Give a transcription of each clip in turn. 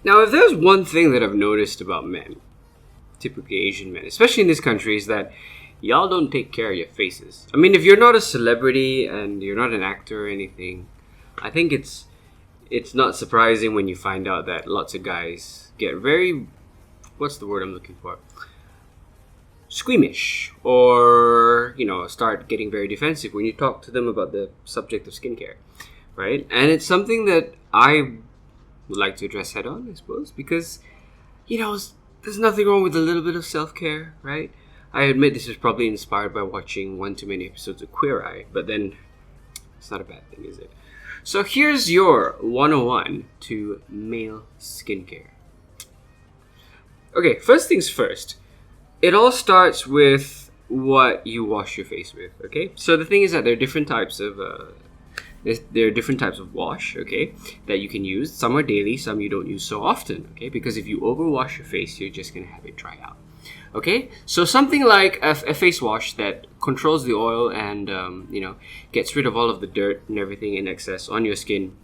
Now, if there's one thing that I've noticed about men, typically Asian men, especially in this country, is that y'all don't take care of your faces. I mean, if you're not a celebrity and you're not an actor or anything, I think it's not surprising when you find out that lots of guys get very, what's the word I'm looking for? Squeamish, or start getting very defensive when you talk to them about the subject of skincare, right? And it's something that I would like to address head on, I suppose, because there's nothing wrong with a little bit of self-care, right? I admit this is probably inspired by watching one too many episodes of Queer Eye, but then it's not a bad thing, is it? So here's your 101 to male skincare. Okay, first things first. It all starts with what you wash your face with, okay? So the thing is that there are different types of wash, okay, that you can use. Some are daily, some you don't use so often, okay? Because if you overwash your face, you're just going to have it dry out, okay? So something like a face wash that controls the oil and, gets rid of all of the dirt and everything in excess on your skin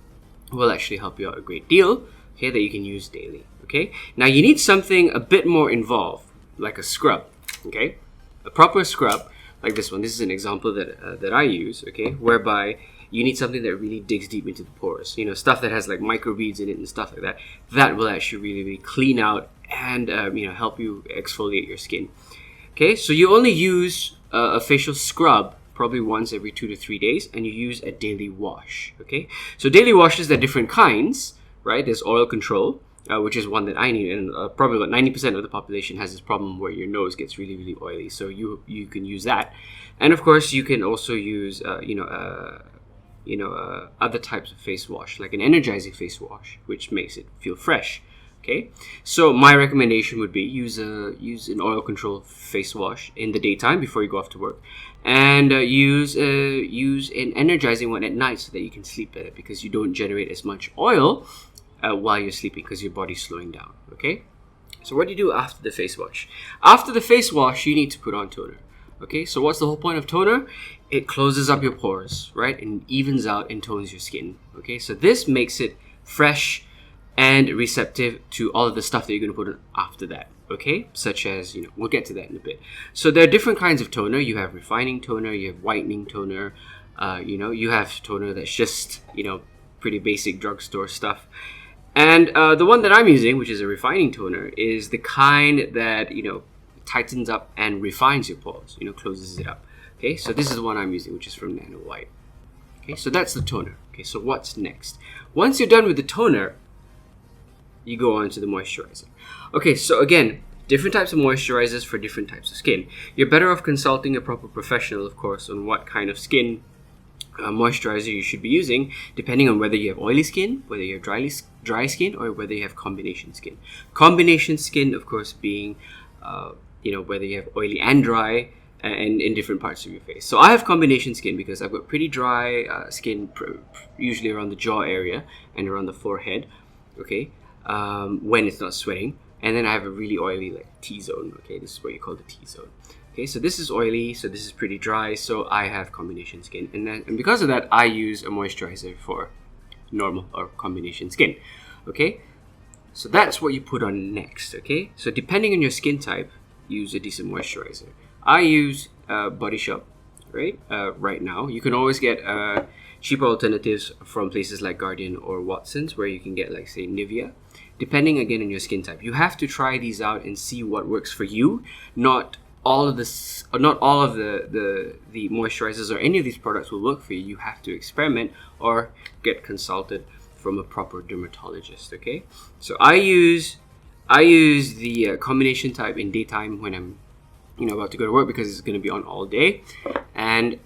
will actually help you out a great deal, okay, that you can use daily, okay? Now, you need something a bit more involved, like a scrub, okay? A proper scrub, like this one. This is an example that I use, okay? Whereby you need something that really digs deep into the pores. Stuff that has like microbeads in it and stuff like that. That will actually really, really clean out and, help you exfoliate your skin. Okay, so you only use a facial scrub probably once every 2 to 3 days, and you use a daily wash, okay? So daily washes, there are different kinds, right? There's oil control, which is one that I need, and probably about 90% of the population has this problem where your nose gets really, really oily. So you can use that, and of course you can also use other types of face wash, like an energizing face wash, which makes it feel fresh. Okay, so my recommendation would be use an oil control face wash in the daytime before you go off to work, and use an energizing one at night so that you can sleep better, because you don't generate as much oil while you're sleeping because your body's slowing down. Okay, so what do you do after the face wash? After the face wash, you need to put on toner. Okay, so what's the whole point of toner? It closes up your pores, right, and evens out and tones your skin. Okay, so this makes it fresh and receptive to all of the stuff that you're going to put on after that, okay? Such as, we'll get to that in a bit. So there are different kinds of toner. You have refining toner, you have whitening toner, you have toner that's just, pretty basic drugstore stuff. And the one that I'm using, which is a refining toner, is the kind that, tightens up and refines your pores, closes it up. Okay, so this is the one I'm using, which is from Nano White. Okay, so that's the toner. Okay, so what's next? Once you're done with the toner, you go on to the moisturizer. Okay, so again, different types of moisturizers for different types of skin. You're better off consulting a proper professional, of course, on what kind of skin moisturizer you should be using, depending on whether you have oily skin, whether you have dry skin, or whether you have combination skin. Combination skin, of course, being whether you have oily and dry, and in different parts of your face. So I have combination skin because I've got pretty dry skin, usually around the jaw area and around the forehead, okay, when it's not sweating. And then I have a really oily, like, T-zone, okay, this is what you call the T-zone. Okay, so this is oily, so this is pretty dry, so I have combination skin. And because of that, I use a moisturizer for normal or combination skin, okay? So that's what you put on next, okay? So depending on your skin type, use a decent moisturizer. I use Body Shop, right? Right now. You can always get cheaper alternatives from places like Guardian or Watson's, where you can get, like, say, Nivea. Depending again on your skin type, you have to try these out and see what works for you. Not all of the moisturizers or any of these products will work for you. You have to experiment or get consulted from a proper dermatologist. Okay, so I use the combination type in daytime when I'm about to go to work, because it's going to be on all day, and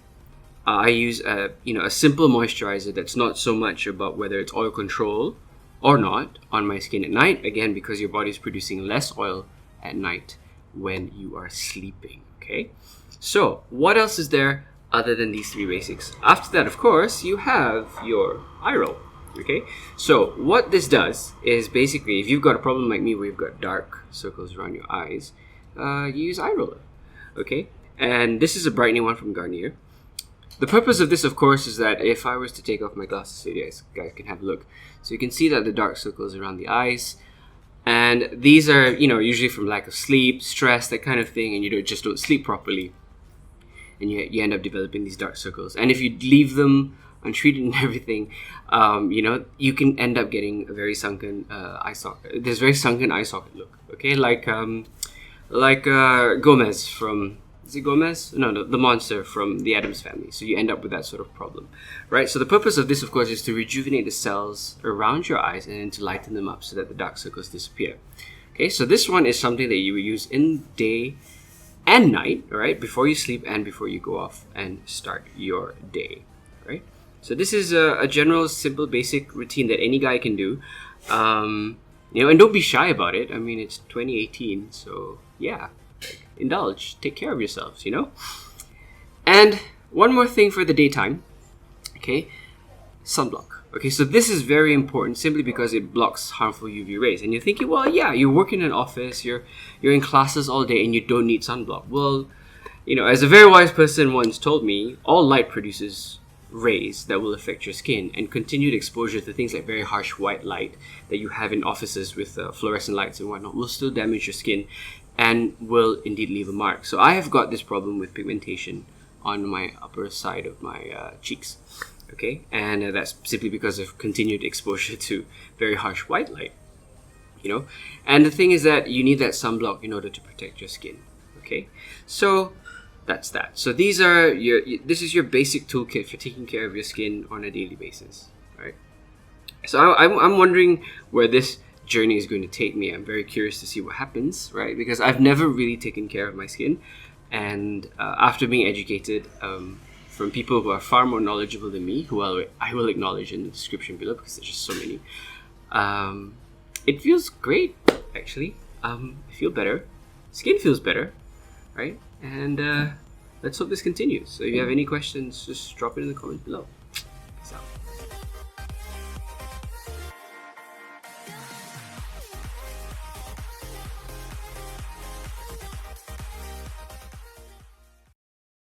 I use a simple moisturizer that's not so much about whether it's oil control or not on my skin at night, again, because your body is producing less oil at night when you are sleeping. Okay, so what else is there other than these three basics? After that, of course, you have your eye roll. Okay, so what this does is basically, if you've got a problem like me where you've got dark circles around your eyes, you use eye roller. Okay, and this is a brightening one from Garnier. The purpose of this, of course, is that if I was to take off my glasses so you guys can have a look. So you can see that the dark circles around the eyes, And these are, usually from lack of sleep, stress, that kind of thing, and you just don't sleep properly, and you end up developing these dark circles. And if you leave them untreated and everything, you can end up getting a very sunken eye socket. There's very sunken eye socket look. Okay, like Gomez from. Is it Gomez? No, the monster from the Addams Family. So you end up with that sort of problem, right? So the purpose of this, of course, is to rejuvenate the cells around your eyes and then to lighten them up so that the dark circles disappear. Okay, so this one is something that you will use in day and night, all right, before you sleep and before you go off and start your day, right? So this is a general, simple, basic routine that any guy can do, and don't be shy about it. I mean, it's 2018, so yeah. Indulge, take care of yourselves, And one more thing for the daytime, okay, sunblock. Okay, so this is very important simply because it blocks harmful UV rays. And you're thinking, well, yeah, you work in an office, you're in classes all day, and you don't need sunblock. Well, as a very wise person once told me, all light produces rays that will affect your skin, and continued exposure to things like very harsh white light that you have in offices with fluorescent lights and whatnot will still damage your skin and will indeed leave a mark. So I have got this problem with pigmentation on my upper side of my cheeks, okay? And that's simply because of continued exposure to very harsh white light, And the thing is that you need that sunblock in order to protect your skin, okay? So that's that. So this is your basic toolkit for taking care of your skin on a daily basis, right? So I'm wondering where this journey is going to take me. I'm very curious to see what happens, right? Because I've never really taken care of my skin, and after being educated from people who are far more knowledgeable than me, who I will acknowledge in the description below because there's just so many, it feels great, actually. I feel better. Skin feels better, right? And let's hope this continues. So if you have any questions, just drop it in the comments below.